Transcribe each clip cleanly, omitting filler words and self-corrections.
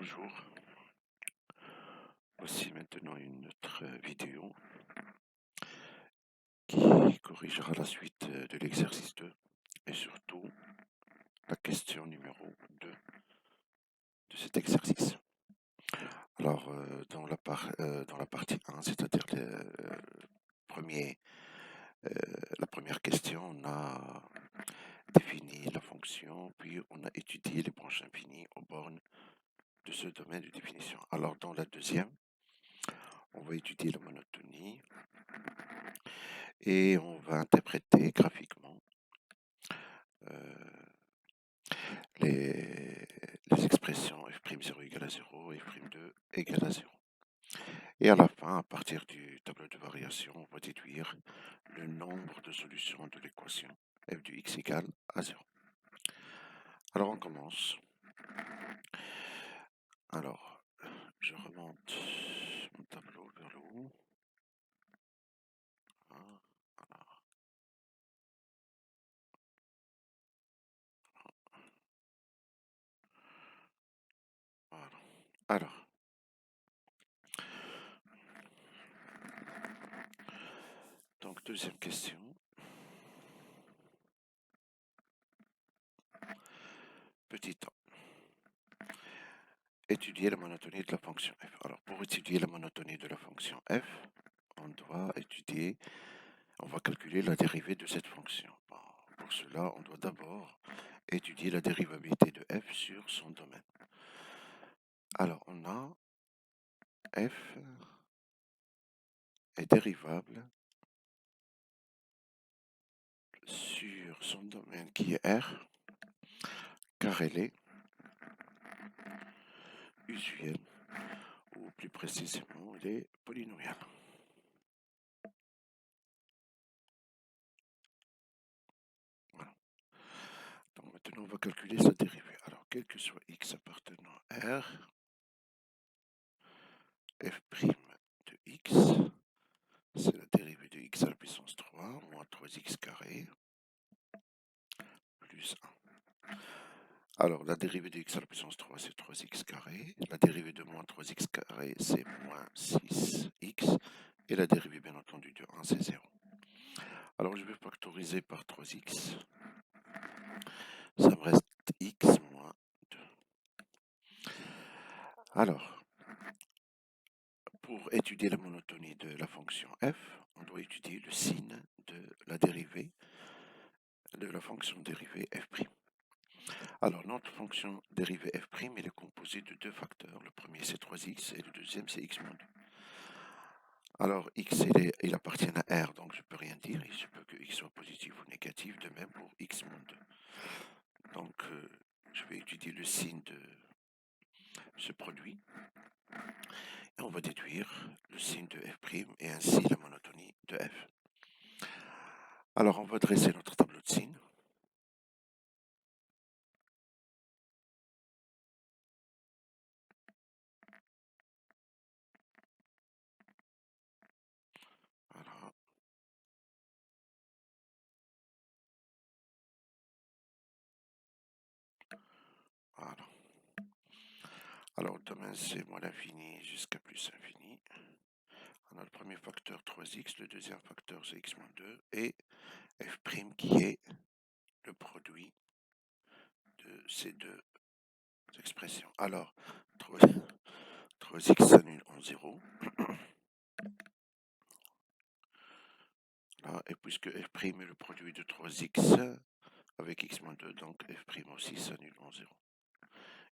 Bonjour, voici maintenant une autre vidéo qui corrigera la suite de l'exercice 2 et surtout la question numéro 2 de cet exercice. Alors, dans la partie 1, c'est-à-dire premier, la première question, on a défini la fonction, puis on a étudié les branches infinies aux bornes de ce domaine de définition. Alors, dans la deuxième, on va étudier la monotonie et on va interpréter graphiquement les, les expressions f'0 égale à 0 et f'2 égale à 0. Et à la fin, à partir du tableau de variation, on va déduire le nombre de solutions de l'équation f de x égale à 0. Alors on commence. Alors, je remonte mon tableau vers le haut. Voilà. Alors, donc deuxième question. Petit a. Étudier la monotonie de la fonction f. Alors, pour étudier la monotonie de la fonction f, on va calculer la dérivée de cette fonction. Bon, pour cela, on doit d'abord étudier la dérivabilité de f sur son domaine. Alors, on a f est dérivable sur son domaine qui est R, car elle est usuelle, ou plus précisément, elle est polynomiale. Voilà. Donc maintenant, on va calculer sa dérivée. Alors, quel que soit x appartenant à R, f' de x, c'est la dérivée de x à la puissance 3, moins 3x carré, plus 1. Alors, la dérivée de x à la puissance 3, c'est 3x carré. La dérivée de moins 3x carré, c'est moins 6x. Et la dérivée, bien entendu, de 1, c'est 0. Alors, je vais factoriser par 3x. Ça me reste x moins 2. Alors, pour étudier la monotonie de la fonction f, on doit étudier le signe de la dérivée de la fonction dérivée f'. Alors, notre fonction dérivée f', elle est composée de deux facteurs. Le premier, c'est 3x, et le deuxième, c'est x moins 2. Alors, x, il appartient à R, donc je ne peux rien dire. Il se peut que x soit positif ou négatif, de même pour x moins 2. Donc, je vais étudier le signe de ce produit. Et on va déduire le signe de f' et ainsi la monotonie de f. Alors, on va dresser notre tableau de signes. Voilà. Voilà. Alors, le domaine, c'est moins l'infini jusqu'à plus infini. On a le premier facteur 3x, le deuxième facteur c'est x moins 2, et f' qui est le produit de ces deux expressions. Alors, 3x s'annule en 0. Là, et puisque f' est le produit de 3x avec x moins 2, donc f' aussi s'annule en 0.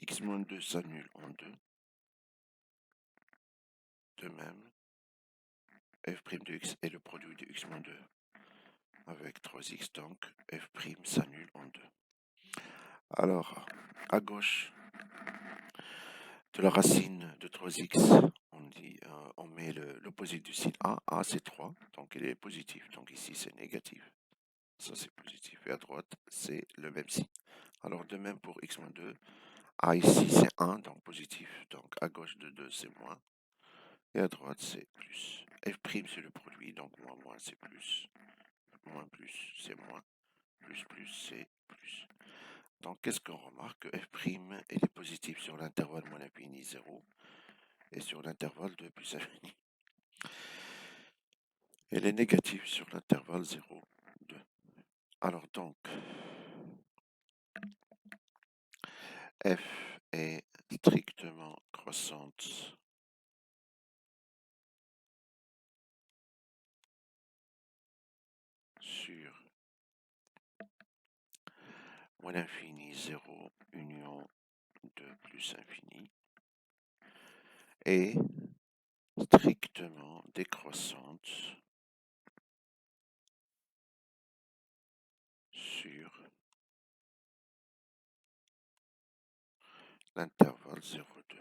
X moins 2 s'annule en 2. De même, f' de x est le produit de x moins 2 avec 3x, donc f' s'annule en 2. Alors, à gauche de la racine de 3x, on met l'opposé du signe a. A, c'est 3, donc il est positif. Donc ici, c'est négatif. Ça, c'est positif. Et à droite, c'est le même signe. Alors, de même pour x moins 2, a ici, c'est 1, donc positif. Donc à gauche de 2, c'est moins. Et à droite, c'est plus. F', c'est le produit, donc moins, moins, c'est plus. Moins, plus, c'est moins. Plus, c'est plus. Donc, qu'est-ce qu'on remarque? Que f' elle est positive sur l'intervalle moins l'infini 0 et sur l'intervalle 2 plus infini. Elle est négative sur l'intervalle 0, 2. Alors donc, f est strictement croissante sur moins l'infini 0 union 2 plus infini et strictement décroissante sur l'intervalle 0,2.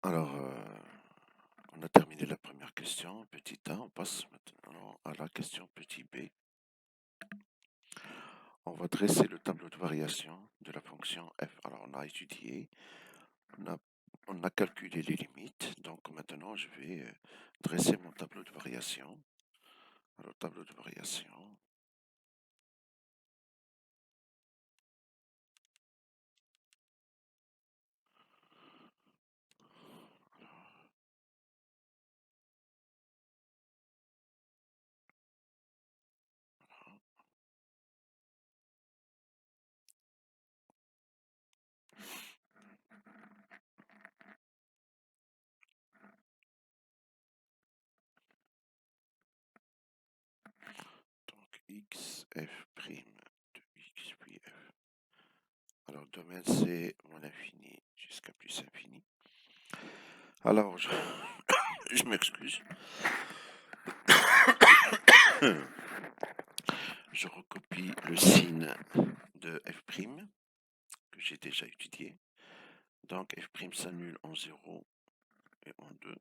Alors, on a terminé la première question, petit a. On passe maintenant à la question petit b. On va dresser le tableau de variation de la fonction f. Alors, on a étudié, on a calculé les limites. Donc, maintenant, je vais dresser mon tableau de variation. Alors, tableau de variation. Donc, x, f' de x puis f. Alors, domaine, c'est moins l'infini jusqu'à plus infini. Alors, je m'excuse. Je recopie le signe de f' que j'ai déjà étudié. Donc, f' s'annule en 0 et en 2.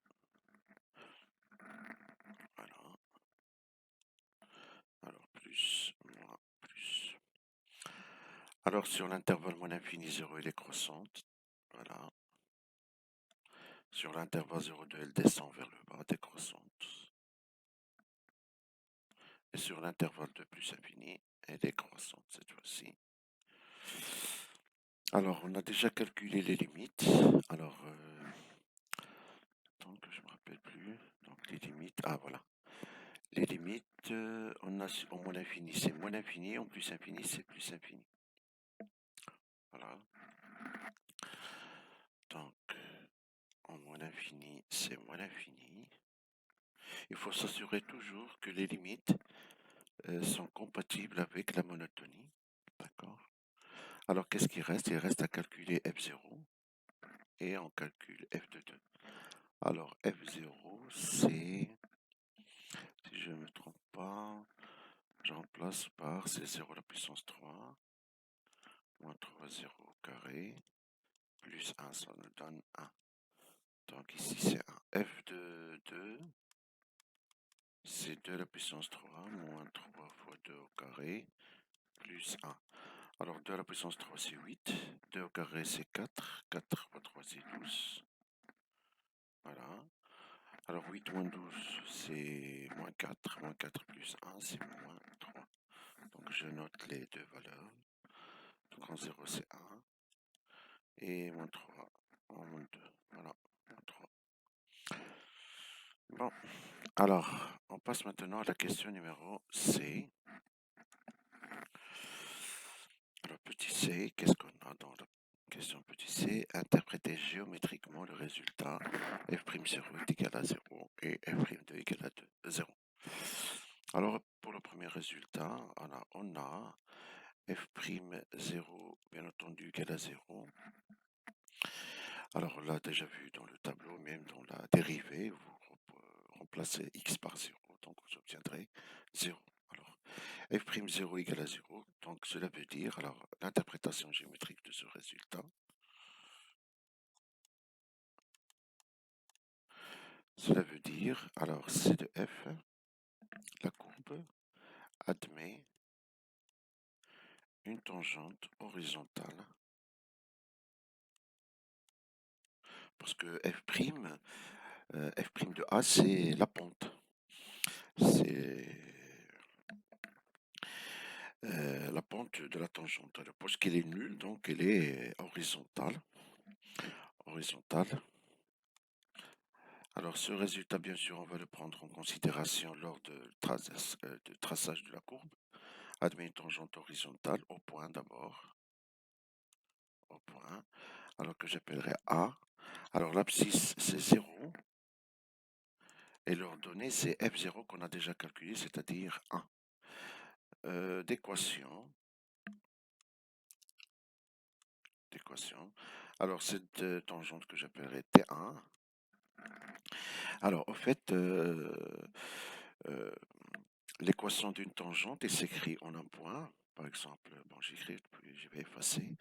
Voilà. Alors, plus, moins, plus. Alors, sur l'intervalle moins l'infini 0, elle est croissante. Voilà. Sur l'intervalle 0,2, elle descend vers le bas, décroissante. Et sur l'intervalle de plus infini, elle est croissante cette fois-ci. Alors, on a déjà calculé les limites. Alors, tant que je ne me rappelle plus. Donc, les limites. Ah, voilà. Les limites, on a en moins l'infini, c'est moins l'infini. En plus infini, c'est plus infini. Voilà. Donc, en moins l'infini, c'est moins l'infini. Il faut s'assurer toujours que les limites sont compatibles avec la monotonie. D'accord. Alors, qu'est-ce qui reste? Il reste à calculer f0 et on calcule f de 2. Alors, f0, c'est, si je ne me trompe pas, je remplace par, c'est 0 à la puissance 3, moins 3, 0 au carré, plus 1, ça nous donne 1. Donc ici, c'est 1. f de 2, c'est 2 à la puissance 3, moins 3 fois 2 au carré, plus 1. Alors, 2 à la puissance 3, c'est 8. 2 au carré, c'est 4. 4 fois 3, c'est 12. Voilà. Alors, 8 moins 12, c'est moins 4. Moins 4 plus 1, c'est moins 3. Donc, je note les deux valeurs. Donc, en 0, c'est 1. Et moins 3 en moins 2. Voilà, moins 3. Bon, alors, on passe maintenant à la question numéro C. Alors, petit c, qu'est-ce qu'on a dans la question petit c? Interpréter géométriquement le résultat f'0 est égal à 0 et f'2 est égal à 0. Alors, pour le premier résultat, on a f'0, bien entendu, égal à 0. Alors, on l'a déjà vu dans le tableau, même dans la dérivée, vous remplacez x par 0, donc vous obtiendrez 0. Alors, f'0 égale à 0, donc cela veut dire, alors, l'interprétation géométrique de ce résultat, cela veut dire, alors, C de f, la courbe, admet une tangente horizontale, parce que f', f' de A, c'est la pente. C'est la pente de la tangente. Alors, puisqu'elle est nulle, donc elle est horizontale. Horizontale. Alors, ce résultat, bien sûr, on va le prendre en considération lors de traçage de la courbe. Admet une tangente horizontale au point d'abord. Au point. Alors que j'appellerai A. Alors, l'abscisse, c'est 0. Et l'ordonnée, c'est F0 qu'on a déjà calculé, c'est-à-dire 1. D'équation. Alors, cette tangente que j'appellerai T1. Alors, en fait, l'équation d'une tangente, elle s'écrit en un point. Par exemple, bon, j'écris, puis je vais effacer.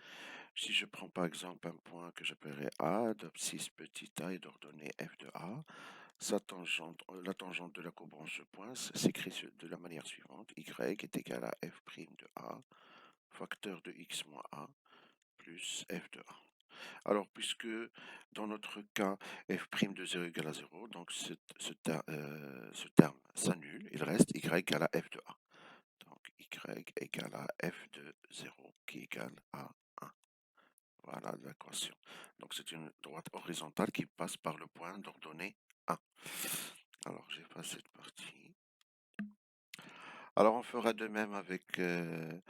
Si je prends par exemple un point que j'appellerai A, d'abscisse petit a et d'ordonnée f de A, la tangente de la courbe en ce point s'écrit de la manière suivante. Y est égal à f' de A, facteur de x moins A, plus f de A. Alors, puisque dans notre cas, f' de 0 égale à 0, donc ce terme s'annule, il reste y égale à f de A. Donc, y égale à f de 0 qui égale à 1. Voilà l'équation. Donc, c'est une droite horizontale qui passe par le point d'ordonnée 1. Alors, j'efface cette partie. Alors, on fera de même avec le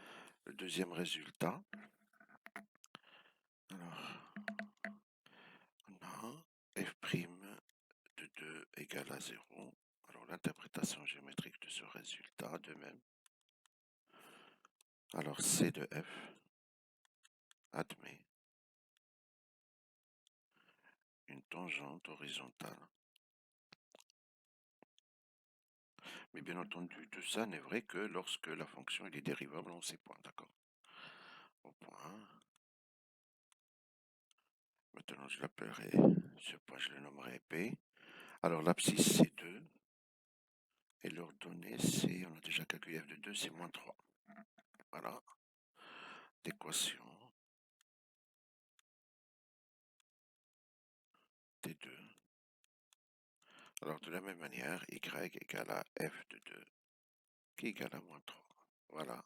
deuxième résultat. Alors, on a f' de 2 égale à 0. Alors, l'interprétation géométrique de ce résultat, de même. Alors, C de f admet une tangente horizontale. Mais bien entendu, tout ça n'est vrai que lorsque la fonction est dérivable en ces points, d'accord? Au point. Maintenant, je l'appellerai, ce point, je le nommerai P. Alors, l'abscisse, c'est 2. Et l'ordonnée, c'est, on a déjà calculé f de 2, c'est moins 3. Voilà. D'équation T2. Alors, de la même manière, y égale à f de 2, qui égale à moins 3. Voilà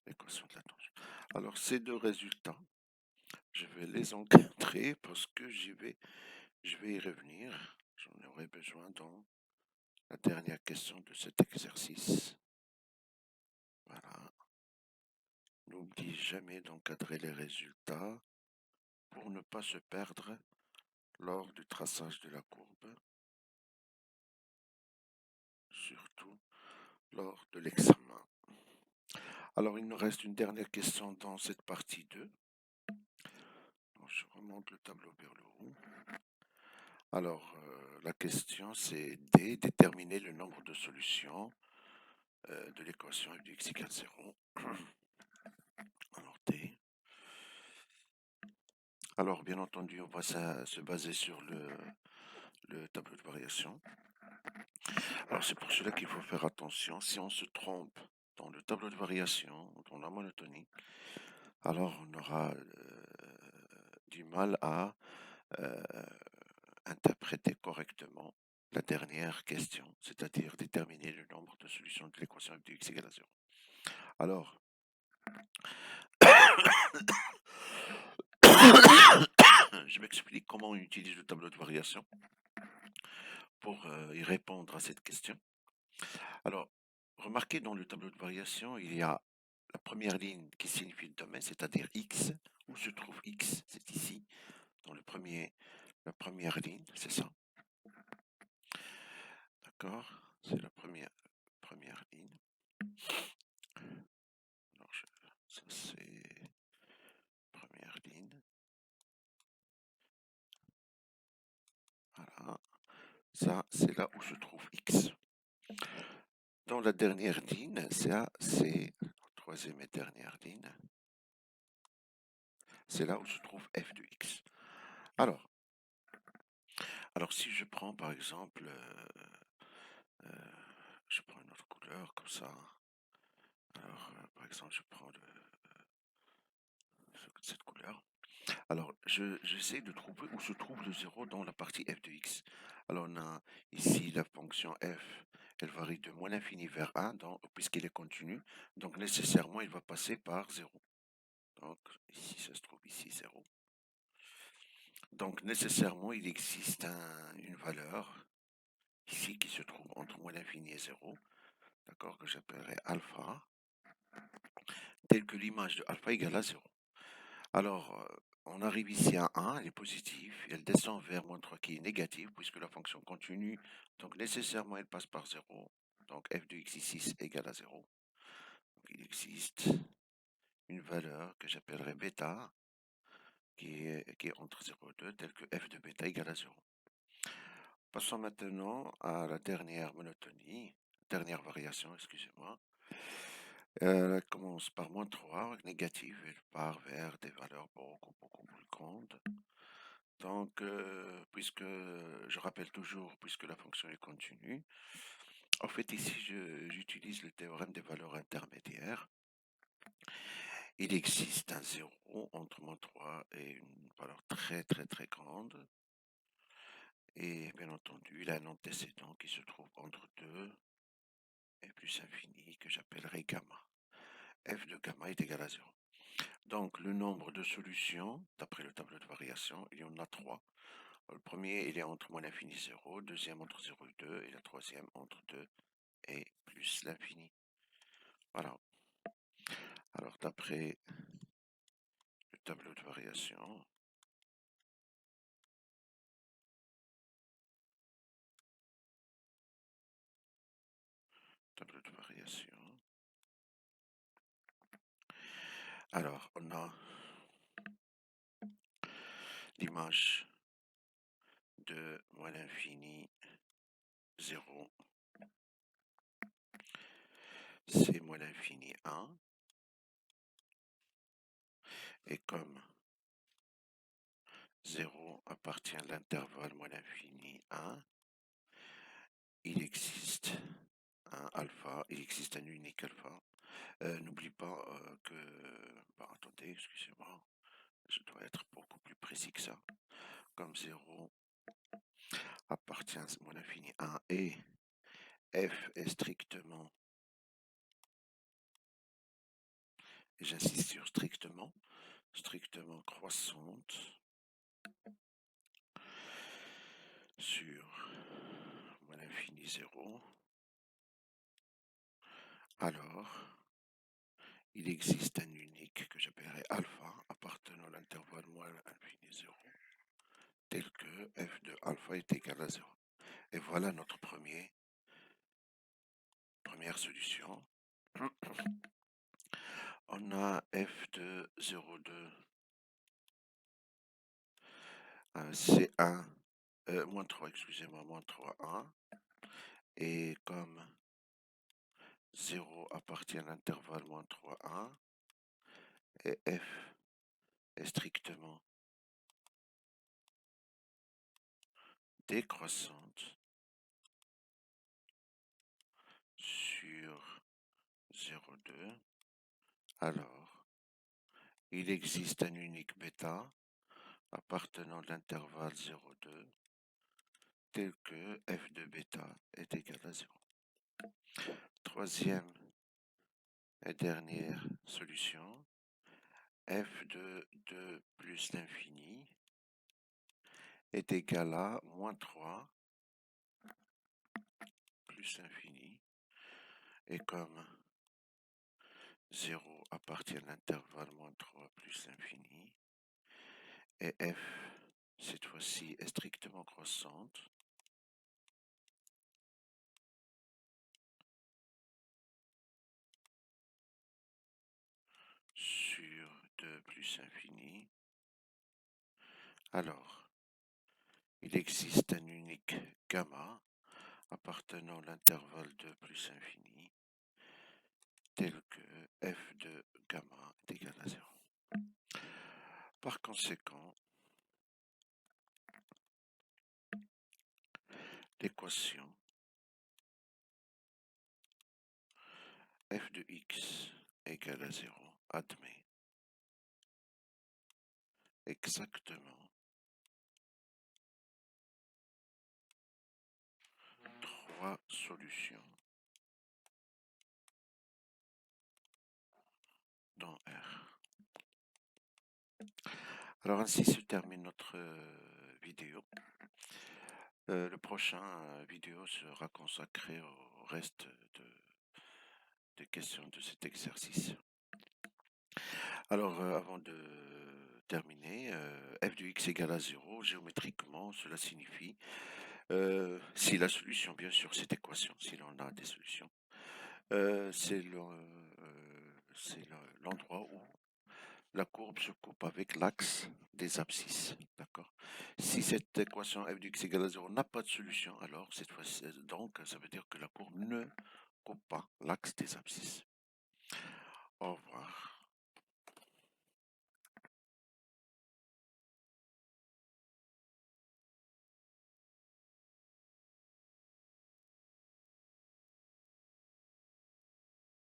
l'équation de la tangente. Alors, ces deux résultats, je vais les encadrer parce que je vais y revenir. J'en aurai besoin dans la dernière question de cet exercice. Voilà. N'oublie jamais d'encadrer les résultats pour ne pas se perdre lors du traçage de la courbe, surtout lors de l'examen. Alors, il nous reste une dernière question dans cette partie 2. Donc, je remonte le tableau vers le haut. Alors, la question, c'est D, déterminer le nombre de solutions de l'équation f de x égale 0. Alors, D. Alors, bien entendu, on va se baser sur le tableau de variation. Alors, c'est pour cela qu'il faut faire attention. Si on se trompe dans le tableau de variation, dans la monotonie, alors on aura du mal à interpréter correctement la dernière question, c'est-à-dire déterminer le nombre de solutions de l'équation f de x égale à 0. Alors, je m'explique comment on utilise le tableau de variation pour y répondre à cette question. Alors, remarquez dans le tableau de variation, il y a la première ligne qui signifie le domaine, c'est-à-dire x. Où se trouve x? C'est ici, dans la première ligne, c'est ça. D'accord? C'est la première ligne. Alors, ça c'est première ligne. Voilà. Ça, c'est là où se trouve x. Dans la dernière ligne, c'est troisième et dernière ligne. C'est là où se trouve f de x. Alors si je prends par exemple, je prends une autre couleur comme ça. Alors, par exemple, je prends cette couleur. Alors, j'essaie de trouver où se trouve le 0 dans la partie f de x. Alors, on a ici la fonction f elle varie de moins l'infini vers 1, puisqu'il est continu, donc nécessairement il va passer par 0. Donc ici, ça se trouve ici 0. Donc nécessairement il existe une valeur ici qui se trouve entre moins l'infini et 0, d'accord, que j'appellerai alpha, telle que l'image de alpha égale à 0. Alors, on arrive ici à 1, elle est positive, et elle descend vers moins 3 qui est négative, puisque la fonction continue, donc nécessairement elle passe par 0. Donc f de x ici égale à 0. Donc, il existe une valeur que j'appellerai bêta, qui est entre 0 et 2, telle que f de bêta égale à 0. Passons maintenant à la dernière variation, excusez-moi. Elle commence par moins 3, négative, elle part vers des valeurs beaucoup plus grandes. Donc, puisque je rappelle toujours, puisque la fonction est continue, en fait ici j'utilise le théorème des valeurs intermédiaires. Il existe un 0 entre moins 3 et une valeur très grande. Et bien entendu, il a un antécédent qui se trouve entre 2 et plus infini, que j'appellerai gamma. F de gamma est égal à 0. Donc, le nombre de solutions, d'après le tableau de variation, il y en a 3. Le premier, il est entre moins l'infini 0, le deuxième entre 0 et 2, et le troisième entre 2 et plus l'infini. Voilà. Alors, d'après le tableau de variation, alors, on a l'image de moins l'infini 0, c'est moins l'infini 1, et comme 0 appartient à l'intervalle moins l'infini 1, il existe un alpha, il existe un unique alpha. N'oublie pas que... attendez, excusez-moi, je dois être beaucoup plus précis que ça. Comme 0 appartient à moins l'infini 1 et f est strictement, et j'insiste sur strictement croissante sur moins l'infini 0, alors il existe un unique que j'appellerai alpha appartenant à l'intervalle moins l'infini 0, tel que f de alpha est égal à 0. Et voilà notre première solution. On a f de 0,2, c'est 1, moins 3, excusez-moi, moins 3, 1. Et comme 0 appartient à l'intervalle moins 3, 1, et f est strictement décroissante sur 0,2, alors il existe un unique bêta appartenant à l'intervalle 0,2 tel que f de bêta est égal à 0. Troisième et dernière solution, f de 2 plus l'infini est égal à moins 3 plus l'infini, et comme 0 appartient à l'intervalle moins 3 plus l'infini, et f, cette fois-ci, est strictement croissante, sur 2 plus infini, alors il existe un unique gamma appartenant à l'intervalle 2 plus infini, tel que f de gamma est égal à 0. Par conséquent, l'équation f de x égale à 0 admet exactement 3 solutions dans R. Alors ainsi se termine notre vidéo. Le prochain vidéo sera consacré au reste des questions de cet exercice. Alors avant de terminer, f de x égale à 0, géométriquement, cela signifie, si la solution, bien sûr, cette équation, si l'on a des solutions, c'est l'endroit où la courbe se coupe avec l'axe des abscisses, d'accord? Si cette équation f de x égale à 0 n'a pas de solution, alors cette fois-ci, donc ça veut dire que la courbe ne coupe pas l'axe des abscisses. Au revoir.